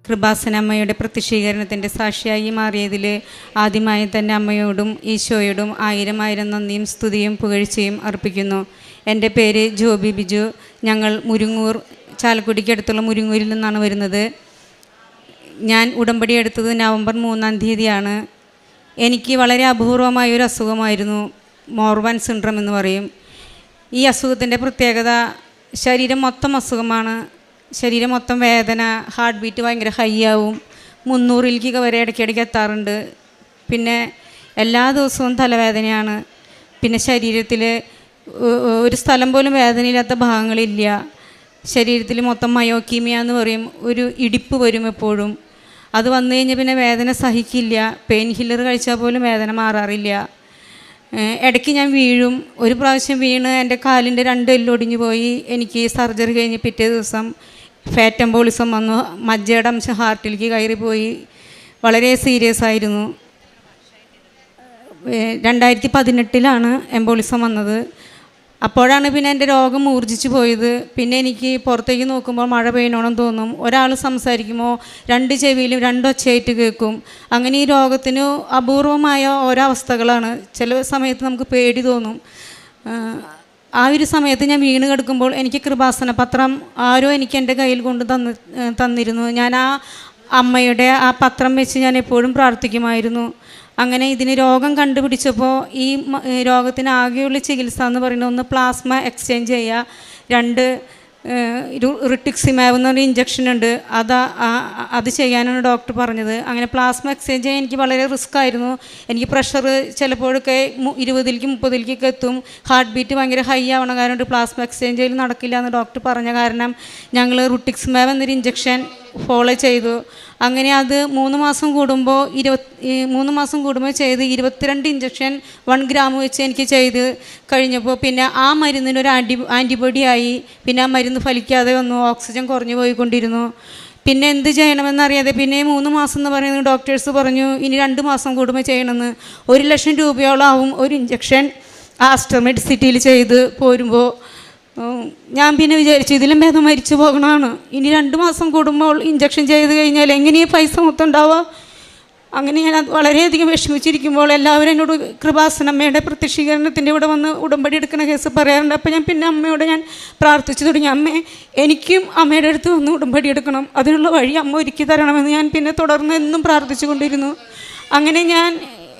കൃപാസനമ്മയുടെ പ്രത്യക്ഷീകരണത്തിൻ്റെ സാക്ഷിയായി മാറിയതിൽ ആദ്യമായി തന്നെ അമ്മയോടും ഈശോയോടും ആയിരം നന്ദിയും സ്തുതിയും പുകഴ്ചയും അർപ്പിക്കുന്നു. എൻ്റെ പേര് ജോബി ബിജു. ഞങ്ങൾ മുരിങ്ങൂർ, ചാലക്കുടിക്കടുത്തുള്ള മുരിങ്ങൂരിൽ നിന്നാണ് വരുന്നത്. ഞാൻ ഉടമ്പടി എടുത്തത് നവംബർ 3-ാം തീയതിയാണ്. എനിക്ക് വളരെ അപൂർവമായൊരു അസുഖമായിരുന്നു, മോർവാൻ സിൻഡ്രം എന്ന് പറയും. ഈ അസുഖത്തിൻ്റെ പ്രത്യേകത ശരീരം മൊത്തം അസുഖമാണ്. ശരീരം മൊത്തം വേദന, ഹാർട്ട് ബീറ്റ് ഭയങ്കര ഹൈ ആവും, 300 വരെ ഇടയ്ക്കിടയ്ക്ക് എത്താറുണ്ട്. പിന്നെ എല്ലാ ദിവസവും തലവേദനയാണ്. പിന്നെ ശരീരത്തിൽ ഒരു സ്ഥലം പോലും വേദനയില്ലാത്ത ഭാഗങ്ങളില്ല. ശരീരത്തിൽ മൊത്തം മയോക്കീമിയ എന്ന് പറയും, ഒരു ഇടിപ്പ് വരും എപ്പോഴും. അത് വന്നു കഴിഞ്ഞാൽ പിന്നെ വേദന സഹിക്കില്ല. പെയിൻ കില്ലർ കഴിച്ചാൽ പോലും വേദന മാറാറില്ല. ഇടയ്ക്ക് ഞാൻ വീഴും. ഒരു പ്രാവശ്യം വീണ് എൻ്റെ കാലിൻ്റെ 2 എല്ല് ഒടിഞ്ഞു പോയി. എനിക്ക് സർജറി കഴിഞ്ഞ് പിറ്റേ ദിവസം ഫാറ്റ് എംബോളിസം വന്നു. മജ്ജയുടെ അംശം ഹാർട്ടിലേക്ക് കയറിപ്പോയി. വളരെ സീരിയസ് ആയിരുന്നു. 2018 എംബോളിസം വന്നത്. അപ്പോഴാണ് പിന്നെ എൻ്റെ രോഗം മൂർജിച്ചു പോയത്. പിന്നെ എനിക്ക് പുറത്തേക്ക് നോക്കുമ്പോൾ മഴ പെയ്യണോണം തോന്നും. ഒരാൾ സംസാരിക്കുമ്പോൾ 2 ചെവിയിലും 2 ഒച്ചയായിട്ട് കേൾക്കും. അങ്ങനെ ഈ രോഗത്തിന് അപൂർവമായ ഓരോ അവസ്ഥകളാണ്. ചില സമയത്ത് നമുക്ക് പേടി തോന്നും. ആ ഒരു സമയത്ത് ഞാൻ വീണ് കിടക്കുമ്പോൾ എനിക്ക് കൃപാസന പത്രം ആരോ എനിക്ക് എൻ്റെ കയ്യിൽ കൊണ്ട് തന്നിരുന്നു. ഞാൻ ആ അമ്മയുടെ ആ പത്രം വെച്ച് ഞാൻ എപ്പോഴും പ്രാർത്ഥിക്കുമായിരുന്നു. അങ്ങനെ ഇതിന് രോഗം കണ്ടുപിടിച്ചപ്പോൾ ഈ രോഗത്തിന് ആകെയുള്ള ചികിത്സ എന്ന് പറയുന്നത്, ഒന്ന് പ്ലാസ്മ എക്സ്ചേഞ്ച് ചെയ്യുക, 2 റിട്ടിക്സിമാബ് എന്ന് പറഞ്ഞ ഇഞ്ചക്ഷൻ ഉണ്ട്, അത് ചെയ്യാനാണ് ഡോക്ടർ പറഞ്ഞത്. അങ്ങനെ പ്ലാസ്മ എക്സ്ചേഞ്ച് ചെയ്യാൻ എനിക്ക് വളരെ റിസ്ക് ആയിരുന്നു. എനിക്ക് പ്രഷർ ചിലപ്പോഴൊക്കെ 20-30 എത്തും. ഹാർട്ട് ബീറ്റ് ഭയങ്കര ഹൈ ആവണ കാരണം പ്ലാസ്മ എക്സ്ചേഞ്ച് ചെയ്യൽ നടക്കില്ല എന്ന് ഡോക്ടർ പറഞ്ഞ കാരണം ഞങ്ങൾ റിട്ടിക്സിമാബ് എന്നൊരു ഇഞ്ചക്ഷൻ ഫോളോ ചെയ്തു. അങ്ങനെ അത് 3 മാസം കൂടുമ്പോൾ 3 മാസം കൂടുമ്പോൾ ചെയ്ത് 22 ഇഞ്ചക്ഷൻ 1 ഗ്രാം വെച്ച് എനിക്ക് ചെയ്ത് കഴിഞ്ഞപ്പോൾ പിന്നെ ആ മരുന്നിനൊരു ആൻറ്റിബോഡി ആയി. പിന്നെ ആ മരുന്ന് ഫലിക്കാതെ വന്നു. ഓക്സിജൻ കുറഞ്ഞു പോയിക്കൊണ്ടിരുന്നു. പിന്നെ എന്ത് ചെയ്യണമെന്നറിയാതെ പിന്നെ 3 മാസം എന്ന് പറയുന്നത് ഡോക്ടേഴ്സ് പറഞ്ഞു ഇനി 2 മാസം കൂടുമ്പോൾ ചെയ്യണമെന്ന്. 1 ലക്ഷം രൂപയോളം ആവും ഒരു ഇഞ്ചക്ഷൻ ആസ്റ്റർ മെഡിസിറ്റിയിൽ ചെയ്ത് പോരുമ്പോൾ. ഞാൻ പിന്നെ വിചാരിച്ചു ഇതിലും ഭേദം മരിച്ചു പോകണമാണ്. ഇനി 2 മാസം കൂടുമ്പോൾ ഇഞ്ചക്ഷൻ ചെയ്ത് കഴിഞ്ഞാൽ എങ്ങനെയാണ് പൈസ മൊത്തം ഉണ്ടാവുക? അങ്ങനെ ഞാൻ വളരെയധികം വിഷമിച്ചിരിക്കുമ്പോൾ എല്ലാവരും എന്നോട് കൃപാസനമ്മയുടെ പ്രത്യക്ഷീകരണത്തിൻ്റെ ഇവിടെ വന്ന് ഉടമ്പടി എടുക്കുന്ന കേസ് പറയാറുണ്ട്. അപ്പോൾ ഞാൻ പിന്നെ അമ്മയോട് ഞാൻ പ്രാർത്ഥിച്ചു തുടങ്ങി, അമ്മേ എനിക്കും അമ്മയുടെ അടുത്ത് വന്ന് ഉടമ്പടി എടുക്കണം, അതിനുള്ള വഴി അമ്മ ഒരുക്കി തരണമെന്ന് ഞാൻ പിന്നെ തുടർന്ന് എന്നും പ്രാർത്ഥിച്ചു കൊണ്ടിരുന്നു. അങ്ങനെ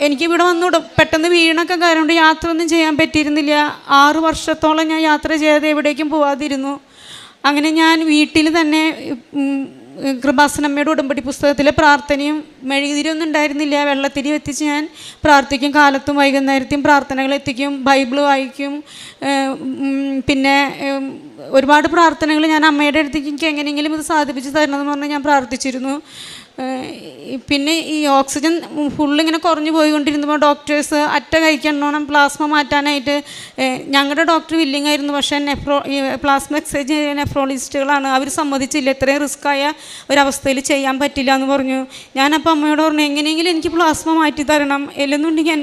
എനിക്കിവിടെ വന്ന് പെട്ടെന്ന് വീണൊക്കെ കാരണം കൊണ്ട് യാത്ര ഒന്നും ചെയ്യാൻ പറ്റിയിരുന്നില്ല. 6 വർഷത്തോളം ഞാൻ യാത്ര ചെയ്യാതെ എവിടേക്കും പോവാതിരുന്നു. അങ്ങനെ ഞാൻ വീട്ടിൽ തന്നെ കൃപാസനമ്മയുടെ ഉടമ്പടി പുസ്തകത്തിലെ പ്രാർത്ഥനയും മെഴുകുതിരിയൊന്നും ഉണ്ടായിരുന്നില്ല, വെള്ളത്തിരി എത്തിച്ച് ഞാൻ പ്രാർത്ഥിക്കും. കാലത്തും വൈകുന്നേരത്തെയും പ്രാർത്ഥനകൾ എത്തിക്കും, ബൈബിൾ വായിക്കും. പിന്നെ ഒരുപാട് പ്രാർത്ഥനകൾ ഞാൻ അമ്മയുടെ അടുത്തേക്ക് എനിക്ക് എങ്ങനെയെങ്കിലും ഇത് സാധിപ്പിച്ച് തരണമെന്ന് പറഞ്ഞാൽ ഞാൻ പ്രാർത്ഥിച്ചിരുന്നു. പിന്നെ ഈ ഓക്സിജൻ ഫുള്ളിങ്ങനെ കുറഞ്ഞു പോയിക്കൊണ്ടിരുന്നപ്പോൾ ഡോക്ടേഴ്സ് കഴിക്കണോണം പ്ലാസ്മ മാറ്റാനായിട്ട്. ഞങ്ങളുടെ ഡോക്ടർ വില്ലിംഗ് ആയിരുന്നു, പക്ഷേ പ്ലാസ്മ എക്സ്ചേഞ്ച് ചെയ്യുന്ന നെഫ്രോളജിസ്റ്റുകളാണ്. അവർ സമ്മതിച്ചില്ല, ഇത്രയും റിസ്ക്കായ ഒരവസ്ഥയിൽ ചെയ്യാൻ പറ്റില്ല എന്ന് പറഞ്ഞു. ഞാനപ്പോൾ അമ്മയോട് പറഞ്ഞു എങ്ങനെയെങ്കിലും എനിക്ക് പ്ലാസ്മ മാറ്റി തരണം, അല്ലെന്നുണ്ടെങ്കിൽ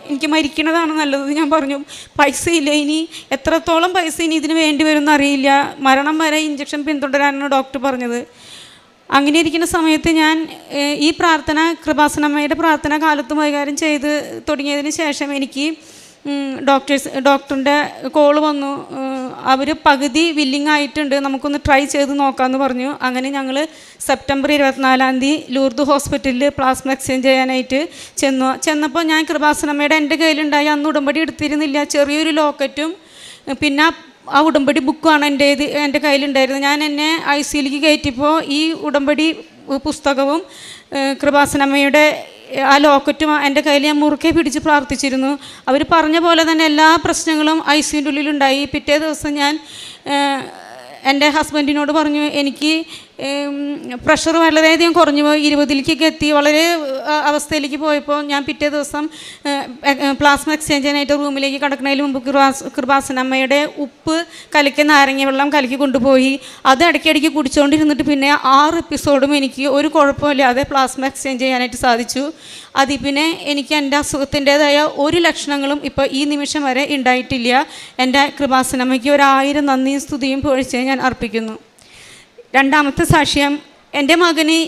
എനിക്ക് മരിക്കണതാണ് നല്ലത്. ഞാൻ പറഞ്ഞു പൈസ ഇല്ല, ഇനി എത്രത്തോളം പൈസ ഇനി ഇതിന് വേണ്ടി വരുമെന്ന് അറിയില്ല, മരണം വരെ ഇഞ്ചക്ഷൻ പിന്തുടരാനാണ് ഡോക്ടർ പറഞ്ഞത്. അങ്ങനെ ഇരിക്കുന്ന സമയത്ത് ഞാൻ ഈ പ്രാർത്ഥന കൃപാസനമ്മയുടെ പ്രാർത്ഥന കാലത്തും വൈകാരം ചെയ്ത് തുടങ്ങിയതിന് ശേഷം എനിക്ക് ഡോക്ടറിൻ്റെ കോള് വന്നു. അവർ പകുതി വില്ലിംഗ് ആയിട്ടുണ്ട്, നമുക്കൊന്ന് ട്രൈ ചെയ്ത് നോക്കാമെന്ന് പറഞ്ഞു. അങ്ങനെ ഞങ്ങൾ സെപ്റ്റംബർ 24-ാം തീയതി ലൂർദ് ഹോസ്പിറ്റലിൽ പ്ലാസ്മ എക്സ്ചേഞ്ച് ചെയ്യാനായിട്ട് ചെന്നപ്പോൾ ഞാൻ കൃപാസനമ്മയുടെ എൻ്റെ കയ്യിലുണ്ടായി, അന്ന് ഉടമ്പടി എടുത്തിരുന്നില്ല, ചെറിയൊരു ലോക്കറ്റും പിന്നെ ആ ഉടമ്പടി ബുക്കുമാണ് എൻ്റെ കയ്യിലുണ്ടായിരുന്നത്. ഞാൻ എന്നെ ICUലേക്ക് കയറ്റിയപ്പോൾ ഈ ഉടമ്പടി പുസ്തകവും കൃപാസനമ്മയുടെ ആ ലോക്കറ്റും എൻ്റെ കയ്യിൽ ഞാൻ മുറുക്കെ പിടിച്ച് പ്രാർത്ഥിച്ചിരുന്നു. അവർ പറഞ്ഞ പോലെ തന്നെ എല്ലാ പ്രശ്നങ്ങളും ICUൻ്റെ ഉള്ളിലുണ്ടായി. പിറ്റേ ദിവസം ഞാൻ എൻ്റെ ഹസ്ബൻഡിനോട് പറഞ്ഞു എനിക്ക് പ്രഷർ വളരെയധികം കുറഞ്ഞു പോയി, 20-ലേക്ക് എത്തി, വളരെ അവസ്ഥയിലേക്ക് പോയപ്പോൾ ഞാൻ പിറ്റേ ദിവസം പ്ലാസ്മ എക്സ്ചേഞ്ച് ചെയ്യാനായിട്ട് റൂമിലേക്ക് കിടക്കുന്നതിന് മുമ്പ് കൃപാസനമ്മയുടെ ഉപ്പ് കലക്കിയ നാരങ്ങ വെള്ളം കലക്കി കൊണ്ടുപോയി. അത് ഇടയ്ക്കിടയ്ക്ക് കുടിച്ചുകൊണ്ടിരുന്നിട്ട് പിന്നെ 6 എപ്പിസോഡും എനിക്ക് ഒരു കുഴപ്പമില്ലാതെ പ്ലാസ്മ എക്സ്ചേഞ്ച് ചെയ്യാനായിട്ട് സാധിച്ചു. അതിൽ പിന്നെ എനിക്ക് എൻ്റെ അസുഖത്തിൻ്റേതായ ഒരു ലക്ഷണങ്ങളും ഇപ്പോൾ ഈ നിമിഷം വരെ ഉണ്ടായിട്ടില്ല. എൻ്റെ കൃപാസനമ്മയ്ക്ക് 1000 നന്ദിയും സ്തുതിയും പുകഴ്ചയും ഞാൻ അർപ്പിക്കുന്നു. രണ്ടാമത്തെ സാക്ഷ്യം, എൻ്റെ മകന്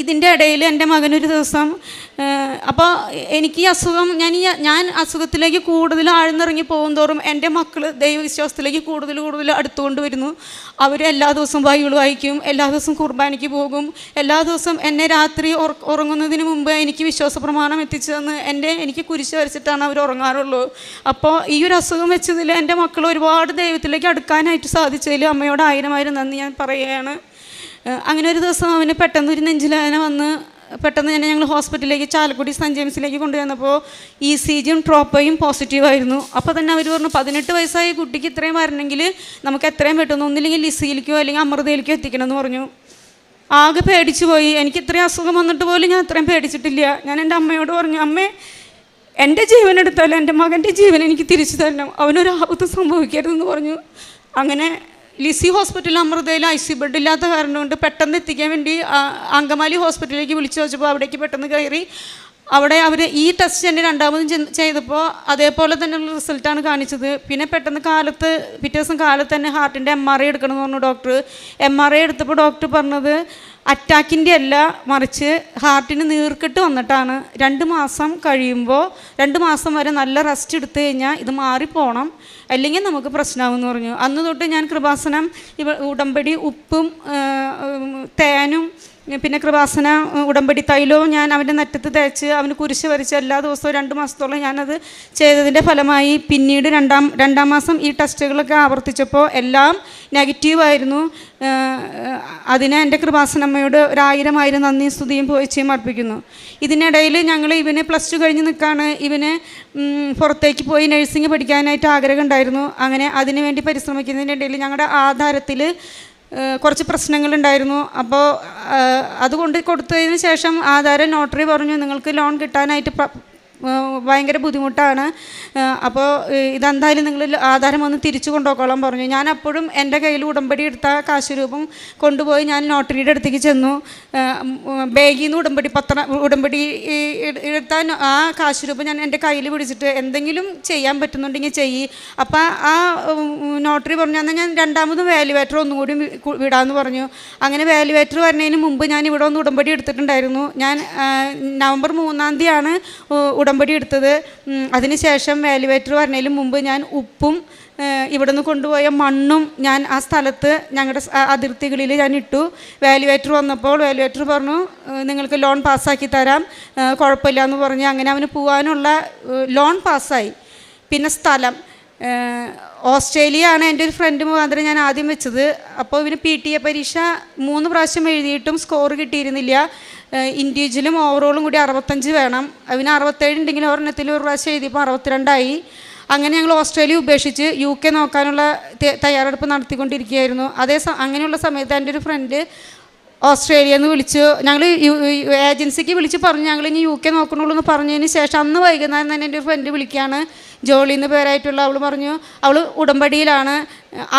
ഇതിൻ്റെ ഇടയിൽ എൻ്റെ മകനൊരു ദിവസം അപ്പോൾ എനിക്ക് ഈ അസുഖം ഞാൻ അസുഖത്തിലേക്ക് കൂടുതൽ ആഴ്ന്നിറങ്ങി പോകുന്തോറും എൻ്റെ മക്കൾ ദൈവവിശ്വാസത്തിലേക്ക് കൂടുതൽ അടുത്തുകൊണ്ട് വരുന്നു. അവർ എല്ലാ ദിവസവും ബൈബിൾ വായിക്കും, എല്ലാ ദിവസവും കുർബാനയ്ക്ക് പോകും, എല്ലാ ദിവസവും എന്നെ രാത്രി ഉറങ്ങുന്നതിന് മുമ്പ് എനിക്ക് വിശ്വാസ പ്രമാണം എത്തിച്ചു തന്ന് എനിക്ക് കുരിശ് വരച്ചിട്ടാണ് അവർ ഉറങ്ങാറുള്ളൂ. അപ്പോൾ ഈ ഒരു അസുഖം വെച്ചതിൽ എൻ്റെ മക്കൾ ഒരുപാട് ദൈവത്തിലേക്ക് അടുക്കാനായിട്ട് സാധിച്ചതിൽ അമ്മയോട് 1000 നന്ദി ഞാൻ പറയുകയാണ്. അങ്ങനെ ഒരു ദിവസം അവന് പെട്ടെന്ന് ഒരു നെഞ്ചിലേന വന്ന് പെട്ടെന്ന് തന്നെ ഞങ്ങൾ ഹോസ്പിറ്റലിലേക്ക് ചാലക്കുടി സെൻറ്റ് ജെയിംസിലേക്ക് കൊണ്ടുവന്നപ്പോൾ ECGയും ട്രോപ്പയും പോസിറ്റീവായിരുന്നു. അപ്പോൾ തന്നെ അവർ പറഞ്ഞു 18 വയസ്സായ കുട്ടിക്ക് ഇത്രയും വരണമെങ്കിൽ നമുക്ക് എത്രയും പെട്ടെന്ന് ഒന്നില്ലെങ്കിൽ ലിസിയിലേക്കോ അല്ലെങ്കിൽ അമൃതയിലേക്കോ എത്തിക്കണം എന്ന് പറഞ്ഞു. ആകെ പേടിച്ചു പോയി. എനിക്ക് ഇത്രയും അസുഖം വന്നിട്ട് പോലും ഞാൻ അത്രയും പേടിച്ചിട്ടില്ല. ഞാൻ എൻ്റെ അമ്മയോട് പറഞ്ഞു, അമ്മേ എൻ്റെ ജീവൻ എടുത്താലും എൻ്റെ മകൻ്റെ ജീവൻ എനിക്ക് തിരിച്ചു തരണം, അവനൊരു ആപത്ത് സംഭവിക്കരുതെന്ന് പറഞ്ഞു. അങ്ങനെ ലിസി ഹോസ്പിറ്റലിൽ അമൃതയിൽ ICU ബെഡ് ഇല്ലാത്ത കാരണം കൊണ്ട് പെട്ടെന്ന് എത്തിക്കാൻ വേണ്ടി അങ്കമാലി ഹോസ്പിറ്റലിലേക്ക് വിളിച്ചു വെച്ചപ്പോൾ അവിടേക്ക് പെട്ടെന്ന് കയറി. അവിടെ അവർ ഈ ടെസ്റ്റ് തന്നെ രണ്ടാമതും ചെയ്തപ്പോൾ അതേപോലെ തന്നെയുള്ള റിസൾട്ടാണ് കാണിച്ചത്. പിന്നെ പെട്ടെന്ന് പിറ്റേ ദിവസം കാലത്ത് തന്നെ ഹാർട്ടിൻ്റെ MRI എടുക്കണമെന്ന് പറഞ്ഞു ഡോക്ടർ. MRI എടുത്തപ്പോൾ ഡോക്ടർ പറഞ്ഞത് അറ്റാക്കിൻ്റെ അല്ല, മറിച്ച് ഹാർട്ടിന് നീർക്കെട്ട് വന്നിട്ടാണ്. 2 മാസം കഴിയുമ്പോൾ 2 മാസം വരെ നല്ല റെസ്റ്റ് എടുത്തു കഴിഞ്ഞാൽ ഇത് മാറിപ്പോണം, അല്ലെങ്കിൽ നമുക്ക് പ്രശ്നമാകുമെന്ന് പറഞ്ഞു. അന്ന് തൊട്ട് ഞാൻ കൃപാസനം ഉടമ്പടി ഉപ്പും തേനും പിന്നെ കൃപാസന ഉടമ്പടി തൈലവും ഞാൻ അവൻ്റെ നെറ്റത്ത് തേച്ച് അവന് കുരിശ് വരച്ച് എല്ലാ ദിവസവും 2 മാസത്തോളം ഞാനത് ചെയ്തതിൻ്റെ ഫലമായി പിന്നീട് രണ്ടാം മാസം ഈ ടെസ്റ്റുകളൊക്കെ ആവർത്തിച്ചപ്പോൾ എല്ലാം നെഗറ്റീവായിരുന്നു. അതിന് എൻ്റെ കൃപാസനമ്മയോട് 1000 നന്ദിയും സ്തുതിയും പോയിച്ചയും അർപ്പിക്കുന്നു. ഇതിനിടയിൽ ഞങ്ങൾ ഇവനെ +2 കഴിഞ്ഞ് നിൽക്കുകയാണ്. ഇവന് പുറത്തേക്ക് പോയി നഴ്സിംഗ് പഠിക്കാനായിട്ട് ആഗ്രഹം ഉണ്ടായിരുന്നു. അങ്ങനെ അതിനു വേണ്ടി പരിശ്രമിക്കുന്നതിൻ്റെ ഇടയിൽ ഞങ്ങളുടെ ആധാരത്തിൽ കുറച്ച് പ്രശ്നങ്ങളുണ്ടായിരുന്നു. അപ്പോൾ അതുകൊണ്ട് കൊടുത്തതിന് ശേഷം ആധാരം നോട്ടറി പറഞ്ഞു നിങ്ങൾക്ക് ലോൺ കിട്ടാനായിട്ട് ഭയങ്കര ബുദ്ധിമുട്ടാണ്, അപ്പോൾ ഇതെന്തായാലും നിങ്ങൾ ആധാരം ഒന്ന് തിരിച്ചു കൊണ്ടുപോയിക്കോളാൻ പറഞ്ഞു. ഞാൻ അപ്പോഴും എൻ്റെ കയ്യിൽ ഉടമ്പടി എടുത്ത കാശ് രൂപം കൊണ്ടുപോയി ഞാൻ നോട്ടറിയുടെ അടുത്തേക്ക് ചെന്നു. ബാഗിൽ നിന്ന് ഉടമ്പടി എടുത്താൽ ആ കാശ് രൂപം ഞാൻ എൻ്റെ കയ്യിൽ പിടിച്ചിട്ട് എന്തെങ്കിലും ചെയ്യാൻ പറ്റുന്നുണ്ടെങ്കിൽ ചെയ്യ്. അപ്പോൾ ആ നോട്ടറി പറഞ്ഞു എന്നാൽ ഞാൻ രണ്ടാമതും വാല്യുവേറ്റർ ഒന്നും കൂടി വിടാമെന്ന് പറഞ്ഞു. അങ്ങനെ വാല്യുവേറ്റർ വരുന്നതിന് മുമ്പ് ഞാൻ ഇവിടെ ഒന്ന് ഉടമ്പടി എടുത്തിട്ടുണ്ടായിരുന്നു. ഞാൻ നവംബർ 3-ാം തീയതിയാണ് ഉടമ്പടി എടുത്തത്. അതിനുശേഷം വാല്യുവേറ്റർ വരുന്നതിന് മുമ്പ് ഞാൻ ഉപ്പും ഇവിടെ നിന്ന് കൊണ്ടുപോയ മണ്ണും ഞാൻ ആ സ്ഥലത്ത് ഞങ്ങളുടെ അതിർത്തികളിൽ ഞാൻ ഇട്ടു. വാല്യുവേറ്റർ വന്നപ്പോൾ വാല്യുവേറ്റർ പറഞ്ഞു നിങ്ങൾക്ക് ലോൺ പാസ്സാക്കി തരാം, കുഴപ്പമില്ല എന്ന് പറഞ്ഞ് അങ്ങനെ അവന് പോകാനുള്ള ലോൺ പാസ്സായി. പിന്നെ സ്ഥലം ഓസ്ട്രേലിയ ആണ് എൻ്റെ ഒരു ഫ്രണ്ട് മുഖാന്തരം ഞാൻ ആദ്യം വെച്ചത്. അപ്പോൾ ഇവന് PTA പരീക്ഷ 3 പ്രാവശ്യം എഴുതിയിട്ടും സ്കോർ കിട്ടിയിരുന്നില്ല. ഇൻഡിവിജ്വലും ഓവറോളും കൂടി 65 വേണം. അവന് 67 ഉണ്ടെങ്കിൽ ഒരെണ്ണത്തിൽ 1 പ്രാവശ്യം എഴുതിയപ്പോൾ 62 അങ്ങനെ ഞങ്ങൾ ഓസ്ട്രേലിയ ഉപേക്ഷിച്ച് UK നോക്കാനുള്ള തയ്യാറെടുപ്പ് നടത്തിക്കൊണ്ടിരിക്കുകയായിരുന്നു. അങ്ങനെയുള്ള സമയത്ത് എൻ്റെ ഒരു ഫ്രണ്ട് ഓസ്ട്രേലിയയിൽ നിന്ന് വിളിച്ചു. ഞങ്ങൾ ഏജൻസിക്ക് വിളിച്ച് പറഞ്ഞു ഞങ്ങൾ ഇനി UK നോക്കണുള്ളൂ എന്ന് പറഞ്ഞതിന് ശേഷം അന്ന് വൈകുന്നേരം തന്നെ എൻ്റെ ഒരു ഫ്രണ്ട് വിളിക്കുകയാണ്, ജോളി എന്ന് പേരായിട്ടുള്ള. അവൾ പറഞ്ഞു അവൾ ഉടമ്പടിയിലാണ്.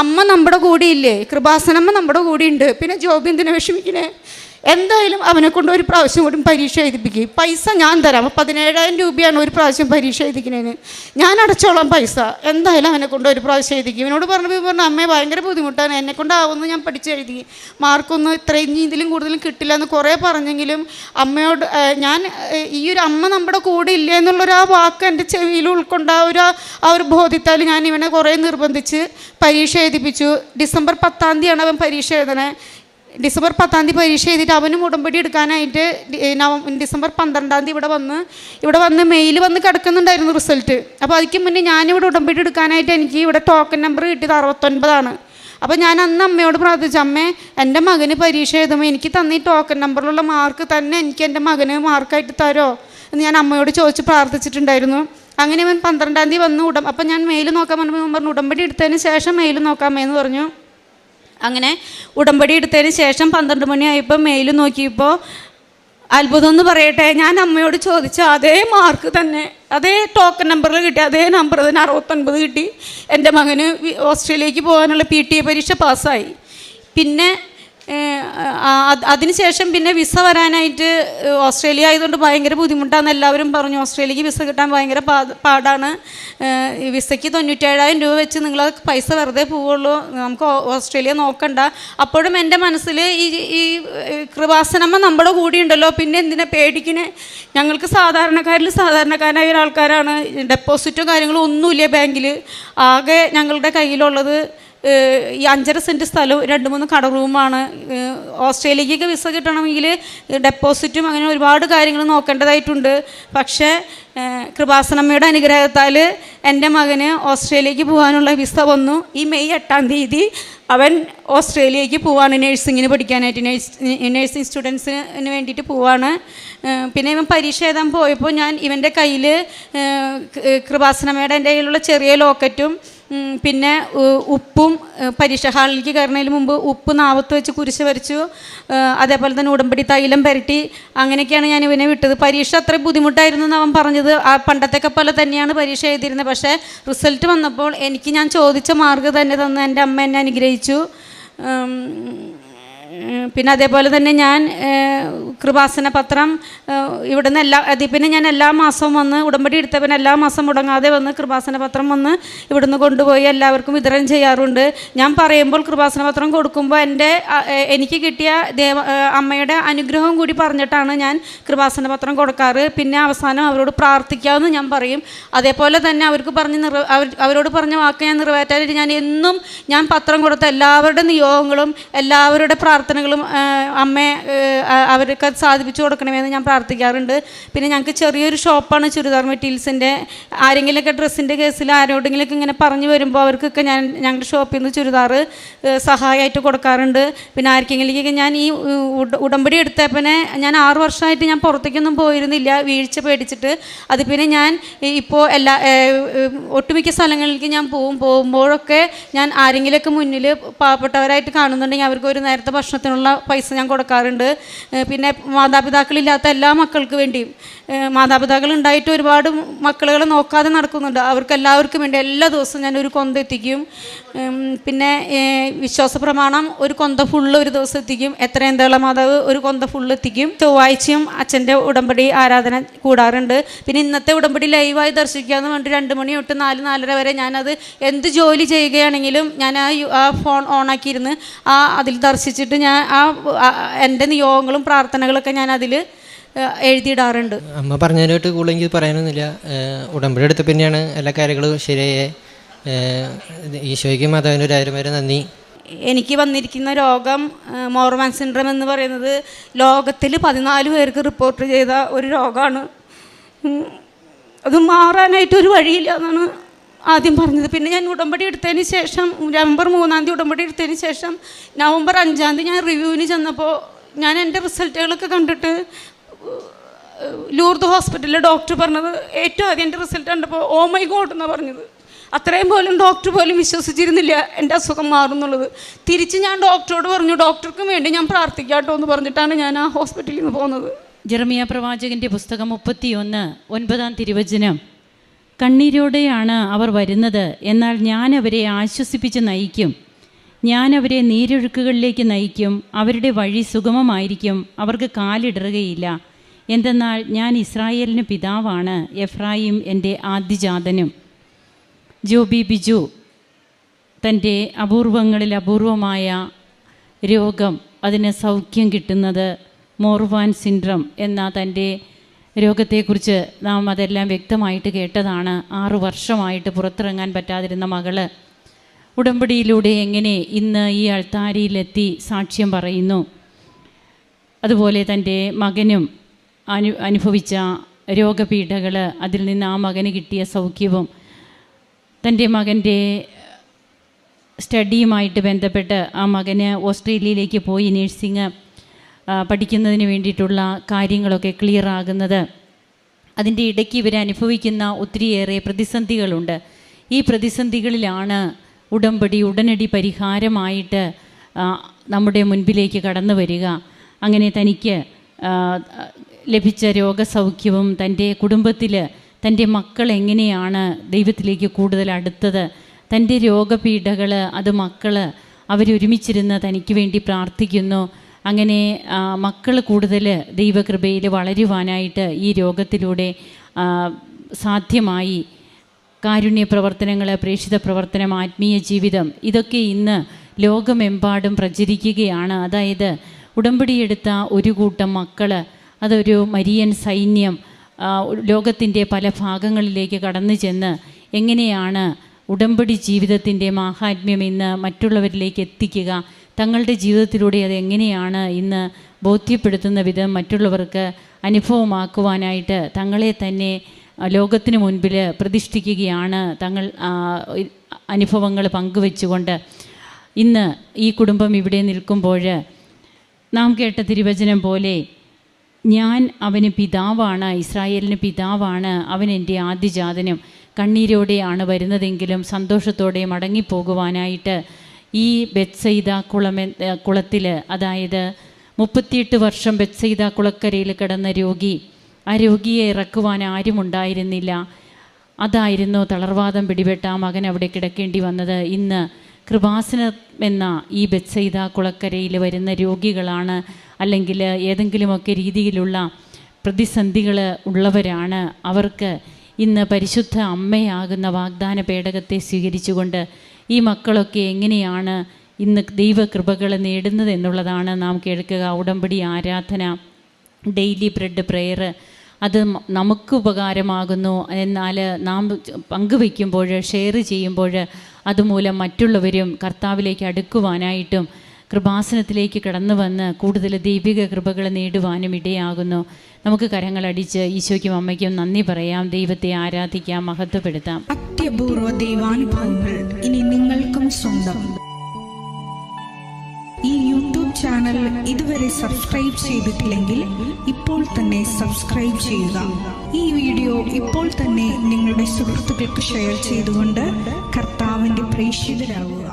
അമ്മ നമ്മുടെ കൂടെ ഇല്ലേ, കൃപാസനമ്മ നമ്മുടെ കൂടെ ഉണ്ട്, പിന്നെ ജോബി എന്തിനാ വിഷമിക്കണേ, എന്തായാലും അവനെ കൊണ്ട് ഒരു പ്രാവശ്യം കൂടി പരീക്ഷ എഴുതിപ്പിക്കും, പൈസ ഞാൻ തരാം. 17,000 രൂപയാണ് ഒരു പ്രാവശ്യം പരീക്ഷ എഴുതിക്കുന്നതിന്, ഞാൻ അടച്ചോളാം പൈസ, എന്തായാലും അവനെ കൊണ്ട് ഒരു പ്രാവശ്യം എഴുതിക്കും. ഇവനോട് പറഞ്ഞു അമ്മയെ ഭയങ്കര ബുദ്ധിമുട്ടാണ്, എന്നെക്കൊണ്ടാവുമെന്ന് ഞാൻ പഠിച്ചെഴുതി, മാർക്കൊന്നും ഇത്രയും ഇതിലും കൂടുതലും കിട്ടില്ല എന്ന് കുറേ പറഞ്ഞെങ്കിലും അമ്മയോട് ഞാൻ ഈ ഒരു അമ്മ നമ്മുടെ കൂടെ ഇല്ല എന്നുള്ളൊരു ആ വാക്ക് എൻ്റെ ചെവിയിൽ ഉൾക്കൊണ്ട ആ ഒരു ബോധ്യത്താൽ ഞാൻ ഇവനെ കുറേ നിർബന്ധിച്ച് പരീക്ഷ എഴുതിപ്പിച്ചു. ഡിസംബർ 10-ാം തീയതിയാണ് അവൻ പരീക്ഷ എഴുതണേ. ഡിസംബർ 10-ാം തീയതി പരീക്ഷ എഴുതിയിട്ട് അവനും ഉടമ്പടി എടുക്കാനായിട്ട് ഡിസംബർ 12-ാം തീയതി ഇവിടെ വന്ന് മെയിൽ വന്ന് കിടക്കുന്നുണ്ടായിരുന്നു റിസൾട്ട്. അപ്പോൾ അതിക്ക് മുന്നേ ഞാനിവിടെ ഉടമ്പടി എടുക്കാനായിട്ട് എനിക്ക് ഇവിടെ ടോക്കൺ നമ്പർ കിട്ടിയത് 69ആണ്. അപ്പോൾ ഞാൻ അന്ന് അമ്മയോട് പ്രാർത്ഥിച്ചു, അമ്മേ എൻ്റെ മകന് പരീക്ഷ എഴുതുമ്പോൾ എനിക്ക് തന്ന ഈ ടോക്കൺ നമ്പറിലുള്ള മാർക്ക് തന്നെ എനിക്ക് എൻ്റെ മകന് മാർക്കായിട്ട് തരുമോ എന്ന് ഞാൻ അമ്മയോട് ചോദിച്ച് പ്രാർത്ഥിച്ചിട്ടുണ്ടായിരുന്നു. അങ്ങനെ അവൻ 12-ാം തീയതി വന്ന് അപ്പം ഞാൻ മെയിൽ നോക്കാൻ പറഞ്ഞു, ഉടമ്പടി എടുത്തതിന് ശേഷം മെയിൽ നോക്കാമേന്ന് പറഞ്ഞു. അങ്ങനെ ഉടമ്പടി എടുത്തതിന് ശേഷം 12 മണിയായപ്പോൾ മെയിൽ നോക്കിയപ്പോൾ അത്ഭുതം എന്ന് പറയട്ടെ, ഞാൻ അമ്മയോട് ചോദിച്ച അതേ മാർക്ക് തന്നെ, അതേ ടോക്കൺ നമ്പറിൽ കിട്ടി, അതേ നമ്പർ തന്നെ 69 കിട്ടി. എൻ്റെ മകന് ഓസ്ട്രേലിയക്ക് പോകാനുള്ള PTA പരീക്ഷ പാസ്സായി. പിന്നെ അതിനുശേഷം പിന്നെ വിസ വരാനായിട്ട് ഓസ്ട്രേലിയ ആയതുകൊണ്ട് ഭയങ്കര ബുദ്ധിമുട്ടാണെന്ന് എല്ലാവരും പറഞ്ഞു. ഓസ്ട്രേലിയക്ക് വിസ കിട്ടാൻ ഭയങ്കര പാടാണ്. വിസയ്ക്ക് 97,000 രൂപ വെച്ച് നിങ്ങൾ പൈസ വെറുതെ പോവുള്ളൂ, നമുക്ക് ഓസ്ട്രേലിയ നോക്കണ്ട. അപ്പോഴും എൻ്റെ മനസ്സിൽ ഈ കൃപാസനമ്മ നമ്മുടെ കൂടെ ഉണ്ടല്ലോ, പിന്നെ എന്തിനാ പേടിക്കണേ? ഞങ്ങൾക്ക് സാധാരണക്കാരായ ഒരാൾക്കാരാണ്. ഡെപ്പോസിറ്റോ കാര്യങ്ങളോ ഒന്നുമില്ല ബാങ്കിൽ. ആകെ ഞങ്ങളുടെ കയ്യിലുള്ളത് ഈ 5.5 സെൻറ്റ് സ്ഥലവും 2-3 കട റൂമാണ്. ഓസ്ട്രേലിയക്ക് വിസ കിട്ടണമെങ്കിൽ ഡെപ്പോസിറ്റും അങ്ങനെ ഒരുപാട് കാര്യങ്ങൾ നോക്കേണ്ടതായിട്ടുണ്ട്. പക്ഷേ കൃപാസനമ്മയുടെ അനുഗ്രഹത്താൽ എൻ്റെ മകന് ഓസ്ട്രേലിയക്ക് പോകാനുള്ള വിസ വന്നു. ഈ മെയ് 8-ാം തീയതി അവൻ ഓസ്ട്രേലിയക്ക് പോവാണ്, നേഴ്സിങ്ങിന് പഠിക്കാനായിട്ട്. നേഴ്സിംഗ് സ്റ്റുഡൻസിന് വേണ്ടിയിട്ട് പോവാണ്. പിന്നെ ഇവൻ പരീക്ഷ എഴുതാൻ പോയപ്പോൾ ഞാൻ ഇവൻ്റെ കയ്യിൽ കൃപാസനമ്മയുടെ എൻ്റെ കയ്യിലുള്ള ചെറിയ ലോക്കറ്റും പിന്നെ ഉപ്പും, പരീക്ഷ ഹാളിലേക്ക് കയറുന്നതിന് മുമ്പ് ഉപ്പ് നാവത്ത് വെച്ച് കുരിശ് വരച്ചു. അതേപോലെ തന്നെ ഉടമ്പടി തൈലം പുരട്ടി. അങ്ങനെയൊക്കെയാണ് ഞാൻ ഇവനെ വിട്ടത്. പരീക്ഷ അത്ര ബുദ്ധിമുട്ടായിരുന്നു എന്ന് അവൻ പറഞ്ഞത്. ആ പണ്ടത്തെയൊക്കെ പോലെ തന്നെയാണ് പരീക്ഷ എഴുതിയിരുന്നത്. പക്ഷേ റിസൾട്ട് വന്നപ്പോൾ എനിക്ക് ഞാൻ ചോദിച്ച മാർക്ക് തന്നെ തന്ന് എൻ്റെ അമ്മ എന്നെ അനുഗ്രഹിച്ചു. പിന്നെ അതേപോലെ തന്നെ ഞാൻ കൃപാസന പത്രം ഇവിടുന്ന് പിന്നെ ഞാൻ എല്ലാ മാസവും വന്ന് ഉടമ്പടി എടുത്തവൻ എല്ലാ മാസം മുടങ്ങാതെ വന്ന് കൃപാസന പത്രം വന്ന് ഇവിടുന്ന് കൊണ്ടുപോയി എല്ലാവർക്കും വിതരണം ചെയ്യാറുണ്ട്. ഞാൻ പറയുമ്പോൾ കൃപാസന പത്രം കൊടുക്കുമ്പോൾ എനിക്ക് കിട്ടിയ അമ്മയുടെ അനുഗ്രഹം കൂടി പറഞ്ഞിട്ടാണ് ഞാൻ കൃപാസന പത്രം കൊടുക്കാറ്. പിന്നെ അവസാനം അവരോട് പ്രാർത്ഥിക്കാമെന്ന് ഞാൻ പറയും. അതേപോലെ തന്നെ അവരോട് പറഞ്ഞ വാക്ക് ഞാൻ നിറവേറ്റാനായിട്ട് ഞാൻ പത്രം കൊടുത്ത എല്ലാവരുടെ നിയോഗങ്ങളും എല്ലാവരുടെ പ്രാർത്ഥനകളും അമ്മയെ അവർക്ക് സാധിപ്പിച്ചു കൊടുക്കണമെന്ന് ഞാൻ പ്രാർത്ഥിക്കാറുണ്ട്. പിന്നെ ഞങ്ങൾക്ക് ചെറിയൊരു ഷോപ്പാണ്, ചുരിദാർ മെറ്റീരിയൽസിൻ്റെ. ആരെങ്കിലുമൊക്കെ ഡ്രസ്സിൻ്റെ കേസിൽ ആരോടെങ്കിലൊക്കെ ഇങ്ങനെ പറഞ്ഞു വരുമ്പോൾ അവർക്കൊക്കെ ഞങ്ങളുടെ ഷോപ്പിൽ നിന്ന് ചുരിദാർ സഹായമായിട്ട് കൊടുക്കാറുണ്ട്. പിന്നെ ആർക്കെങ്കിലേക്കൊക്കെ ഞാൻ ഈ ഉടമ്പടി എടുത്തപ്പനെ ഞാൻ 6 വർഷമായിട്ട് ഞാൻ പുറത്തേക്കൊന്നും പോയിരുന്നില്ല, വീഴ്ച പേടിച്ചിട്ട്. അത് പിന്നെ ഞാൻ ഇപ്പോൾ ഒട്ടുമിക്ക സ്ഥലങ്ങളിലേക്ക് ഞാൻ പോകുമ്പോഴൊക്കെ ഞാൻ ആരെങ്കിലുമൊക്കെ മുന്നിൽ പാവപ്പെട്ടവരായിട്ട് കാണുന്നുണ്ടെങ്കിൽ അവർക്ക് ഒരു നേരത്തെ ഭക്ഷണത്തിനുള്ള പൈസ ഞാൻ കൊടുക്കാറുണ്ട്. പിന്നെ മാതാപിതാക്കളില്ലാത്ത എല്ലാ മക്കൾക്ക് വേണ്ടിയും, മാതാപിതാക്കൾ ഉണ്ടായിട്ട് ഒരുപാട് മക്കളുകളെ നോക്കാതെ നടക്കുന്നുണ്ട്, അവർക്ക് എല്ലാവർക്കും വേണ്ടി എല്ലാ ദിവസവും ഞാൻ ഒരു കൊന്ത എത്തിക്കും. പിന്നെ വിശ്വാസ പ്രമാണം ഒരു കൊന്ത ഫുള്ള് ഒരു ദിവസം എത്തിക്കും. എത്രയും തേള മാതാവ് ഒരു കൊന്ത ഫുള്ള് എത്തിക്കും. ചൊവ്വാഴ്ചയും അച്ഛൻ്റെ ഉടമ്പടി ആരാധന കൂടാറുണ്ട്. പിന്നെ ഇന്നത്തെ ഉടമ്പടി ലൈവായി ദർശിക്കാമെന്ന് പറഞ്ഞിട്ട് 2 മണി തൊട്ട് 4-4:30 വരെ ഞാനത് എന്ത് ജോലി ചെയ്യുകയാണെങ്കിലും ഞാൻ ആ ഫോൺ ഓണാക്കിയിരുന്ന് അതിൽ ദർശിച്ചിട്ട് ഞാൻ എൻ്റെ നിയോഗങ്ങളും പ്രാർത്ഥനകളൊക്കെ ഞാൻ അതിൽ എഴുതിയിടാറുണ്ട്. അമ്മ പറഞ്ഞതിനായിട്ട് കൂടുതൽ എനിക്ക് പറയാനൊന്നുമില്ല. ഉടമ്പടി എടുത്ത പിന്നെയാണ് എല്ലാ കാര്യങ്ങളും ശരിയായേ. ഈശോയ്ക്ക് മാതാവിന് 1000 പേര് നന്ദി. എനിക്ക് വന്നിരിക്കുന്ന രോഗം മോർമാൻ സിൻഡ്രം എന്ന് പറയുന്നത് ലോകത്തിൽ 14 പേർക്ക് റിപ്പോർട്ട് ചെയ്ത ഒരു രോഗമാണ്. അത് മാറാനായിട്ടൊരു വഴിയില്ല എന്നാണ് ആദ്യം പറഞ്ഞത്. പിന്നെ ഞാൻ ഉടമ്പടി എടുത്തതിന് ശേഷം നവംബർ 3-ാം തീയതി ഉടമ്പടി എടുത്തതിന് ശേഷം നവംബർ 5-ാം തീയതി ഞാൻ റിവ്യൂവിന് ചെന്നപ്പോൾ ഞാൻ എൻ്റെ റിസൾട്ടുകളൊക്കെ കണ്ടിട്ട് ലൂർദ് ഹോസ്പിറ്റലിലെ ഡോക്ടർ പറഞ്ഞത്, ഏറ്റവും ആദ്യം എൻ്റെ റിസൾട്ട് കണ്ടപ്പോൾ ഓ മൈ ഗോഡ് എന്നാണ് പറഞ്ഞത്. അത്രയും പോലും ഡോക്ടർ പോലും വിശ്വസിച്ചിരുന്നില്ല എൻ്റെ അസുഖം മാറുന്നുള്ളത്. തിരിച്ച് ഞാൻ ഡോക്ടറോട് പറഞ്ഞു, ഡോക്ടർക്കും വേണ്ടി ഞാൻ പ്രാർത്ഥിക്കാട്ടോ എന്ന് പറഞ്ഞിട്ടാണ് ഞാൻ ആ ഹോസ്പിറ്റലിൽ നിന്ന് പോകുന്നത്. ജെറമിയ പ്രവാചകൻ്റെ പുസ്തകം 31:9 തിരുവചനം: കണ്ണീരോടെയാണ് അവർ വരുന്നത്, എന്നാൽ ഞാൻ അവരെ ആശ്വസിപ്പിച്ച് നയിക്കും. ഞാൻ അവരെ നീരൊഴുക്കുകളിലേക്ക് നയിക്കും. അവരുടെ വഴി സുഗമമായിരിക്കും, അവർക്ക് കാലിടറുകയില്ല. എന്തെന്നാൽ ഞാൻ ഇസ്രായേലിന് പിതാവാണ്, എഫ്രായിം എൻ്റെ ആദ്യജാതനും. ജോബി ബിജു തൻ്റെ അപൂർവങ്ങളിൽ അപൂർവമായ രോഗം, അതിന് സൗഖ്യം കിട്ടുന്നത് മോർവാൻ സിൻഡ്രം എന്ന തൻ്റെ രോഗത്തെക്കുറിച്ച് നാം അതെല്ലാം വ്യക്തമായിട്ട് കേട്ടതാണ്. 6 വർഷമായിട്ട് പുറത്തിറങ്ങാൻ പറ്റാതിരുന്ന മകള് ഉടമ്പടിയിലൂടെ എങ്ങനെ ഇന്ന് ഈ അൾത്താരിയിലെത്തി സാക്ഷ്യം പറയുന്നു. അതുപോലെ തൻ്റെ മകനും അനുഭവിച്ച രോഗപീഠകൾ, അതിൽ നിന്ന് ആ മകന് കിട്ടിയ സൗഖ്യവും, തൻ്റെ മകൻ്റെ സ്റ്റഡിയുമായിട്ട് ബന്ധപ്പെട്ട് ആ മകന് ഓസ്ട്രേലിയയിലേക്ക് പോയി നേഴ്സിംഗ് പഠിക്കുന്നതിന് വേണ്ടിയിട്ടുള്ള കാര്യങ്ങളൊക്കെ ക്ലിയർ ആകുന്നത്. അതിൻ്റെ ഇടയ്ക്ക് ഇവരനുഭവിക്കുന്ന ഒത്തിരിയേറെ പ്രതിസന്ധികളുണ്ട്. ഈ പ്രതിസന്ധികളിലാണ് ഉടമ്പടി ഉടനടി പരിഹാരമായിട്ട് നമ്മുടെ മുൻപിലേക്ക് കടന്നു വരിക. അങ്ങനെ തനിക്ക് ലഭിച്ച രോഗസൗഖ്യവും തൻ്റെ കുടുംബത്തിൽ തൻ്റെ മക്കൾ എങ്ങനെയാണ് ദൈവത്തിലേക്ക് കൂടുതൽ അടുത്തത്, തൻ്റെ രോഗപീഠകൾ അത് മക്കൾ അവരൊരുമിച്ചിരുന്ന് തനിക്ക് വേണ്ടി പ്രാർത്ഥിക്കുന്നു. അങ്ങനെ മക്കൾ കൂടുതൽ ദൈവകൃപയിൽ വളരുവാനായിട്ട് ഈ രോഗത്തിലൂടെ സാധ്യമായി. കാരുണ്യ പ്രവർത്തനങ്ങൾ, പ്രേക്ഷിത പ്രവർത്തനം, ആത്മീയ ജീവിതം, ഇതൊക്കെ ഇന്ന് ലോകമെമ്പാടും പ്രചരിക്കുകയാണ്. അതായത് ഉടമ്പടിയെടുത്ത ഒരു കൂട്ടം മക്കൾ, അതൊരു മരിയൻ സൈന്യം ലോകത്തിൻ്റെ പല ഭാഗങ്ങളിലേക്ക് കടന്നു ചെന്ന് എങ്ങനെയാണ് ഉടമ്പടി ജീവിതത്തിൻ്റെ മാഹാത്മ്യം ഇന്ന് മറ്റുള്ളവരിലേക്ക് എത്തിക്കുക, തങ്ങളുടെ ജീവിതത്തിലൂടെ അത് എങ്ങനെയാണ് ഇന്ന് ബോധ്യപ്പെടുത്തുന്ന വിധം മറ്റുള്ളവർക്ക് അനുഭവമാക്കുവാനായിട്ട് തങ്ങളെ തന്നെ ലോകത്തിന് മുൻപിൽ പ്രതിഷ്ഠിക്കുകയാണ്. തങ്ങൾ അനുഭവങ്ങൾ പങ്കുവെച്ചുകൊണ്ട് ഇന്ന് ഈ കുടുംബം ഇവിടെ നിൽക്കുമ്പോൾ നാം കേട്ട തിരുവചനം പോലെ, ഞാൻ അവന് പിതാവാണ്, ഇസ്രായേലിന് പിതാവാണ്, അവൻ എൻ്റെ ആദ്യജാതനും. കണ്ണീരോടെയാണ് വരുന്നതെങ്കിലും സന്തോഷത്തോടെ മടങ്ങിപ്പോകുവാനായിട്ട് ഈ ബെത്സൈദ കുളത്തിൽ, അതായത് 38 വർഷം ബെത്സൈദ കുളക്കരയിൽ കിടന്ന രോഗി, ആ രോഗിയെ ഇറക്കുവാൻ ആരുമുണ്ടായിരുന്നില്ല. അതായിരുന്നു തളർവാദം പിടിപെട്ട ആ മകൻ അവിടെ കിടക്കേണ്ടി വന്നത്. ഇന്ന് കൃപാസനം എന്ന ഈ ബെത്സൈദ കുളക്കരയിൽ വരുന്ന രോഗികളാണ്, അല്ലെങ്കിൽ ഏതെങ്കിലുമൊക്കെ രീതിയിലുള്ള പ്രതിസന്ധികൾ ഉള്ളവരാണ്. അവർക്ക് ഇന്ന് പരിശുദ്ധ അമ്മയാകുന്ന വാഗ്ദാന പേടകത്തെ സ്വീകരിച്ചുകൊണ്ട് ഈ മക്കളൊക്കെ എങ്ങനെയാണ് ഇന്ന് ദൈവകൃപകൾ നേടുന്നത് എന്നുള്ളതാണ് നാം കേൾക്കുക. ഉടമ്പടി ആരാധന, ഡെയിലി ബ്രെഡ് പ്രെയർ, അത് നമുക്ക് ഉപകാരമാകുന്നു. എന്നാൽ നാം പങ്കുവയ്ക്കുമ്പോൾ, ഷെയർ ചെയ്യുമ്പോൾ അതുമൂലം മറ്റുള്ളവരും കർത്താവിലേക്ക് അടുക്കുവാനായിട്ടും കൃപാസനത്തിലേക്ക് കടന്നു വന്ന് കൂടുതൽ ദൈവിക കൃപകൾ നേടുവാനും ഇടയാകുന്നു. നമുക്ക് കരങ്ങളടിച്ച് ഈശോയ്ക്കും അമ്മയ്ക്കും നന്ദി പറയാം, ദൈവത്തെ ആരാധിക്കാം, മഹത്വപ്പെടുത്താം. അത്യപൂർവ ദൈവാനുഭവങ്ങൾ ഇനി നിങ്ങൾക്കും സ്വന്തം. ഈ യൂട്യൂബ് ചാനൽ ഇതുവരെ സബ്സ്ക്രൈബ് ചെയ്തിട്ടില്ലെങ്കിൽ ഇപ്പോൾ തന്നെ സബ്സ്ക്രൈബ് ചെയ്യുക. ഈ വീഡിയോ ഇപ്പോൾ തന്നെ നിങ്ങളുടെ സുഹൃത്തുക്കൾക്ക് ഷെയർ ചെയ്തുകൊണ്ട് കർത്താവിൻ്റെ പ്രേക്ഷിതരാകുക.